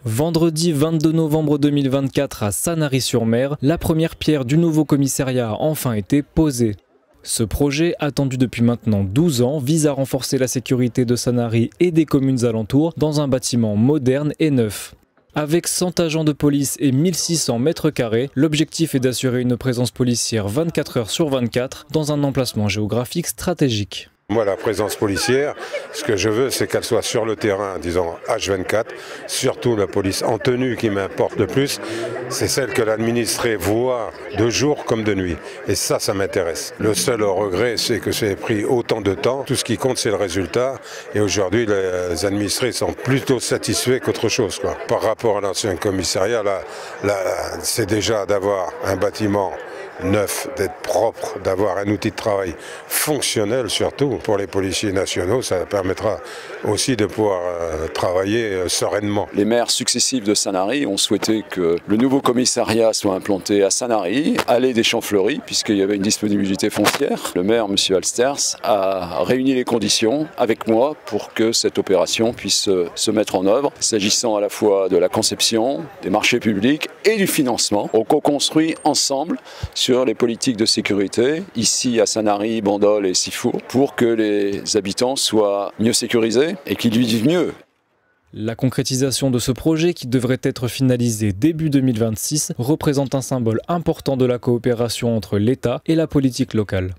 Vendredi 22 novembre 2024 à Sanary-sur-Mer, la première pierre du nouveau commissariat a enfin été posée. Ce projet, attendu depuis maintenant 12 ans, vise à renforcer la sécurité de Sanary et des communes alentours dans un bâtiment moderne et neuf. Avec 100 agents de police et 1600 mètres carrés, l'objectif est d'assurer une présence policière 24 heures sur 24 dans un emplacement géographique stratégique. Moi, la présence policière, ce que je veux, c'est qu'elle soit sur le terrain, disons H24, surtout la police en tenue qui m'importe le plus, c'est celle que l'administré voit de jour comme de nuit. Et ça m'intéresse. Le seul regret, c'est que ça ait pris autant de temps. Tout ce qui compte, c'est le résultat. Et aujourd'hui, les administrés sont plutôt satisfaits qu'autre chose, quoi. Par rapport à l'ancien commissariat, là, c'est déjà d'avoir un bâtiment neuf, d'être propre, d'avoir un outil de travail fonctionnel surtout pour les policiers nationaux. Ça permettra aussi de pouvoir travailler sereinement. Les maires successifs de Sanary ont souhaité que le nouveau commissariat soit implanté à Sanary, allée des Champs-Fleuris, puisqu'il y avait une disponibilité foncière. Le maire, M. Alsters, a réuni les conditions avec moi pour que cette opération puisse se mettre en œuvre, s'agissant à la fois de la conception, des marchés publics et du financement. On co-construit ensemble sur les politiques de sécurité, ici à Sanary, Bandol et Sifour, pour que les habitants soient mieux sécurisés et qu'ils vivent mieux. La concrétisation de ce projet, qui devrait être finalisé début 2026, représente un symbole important de la coopération entre l'État et la politique locale.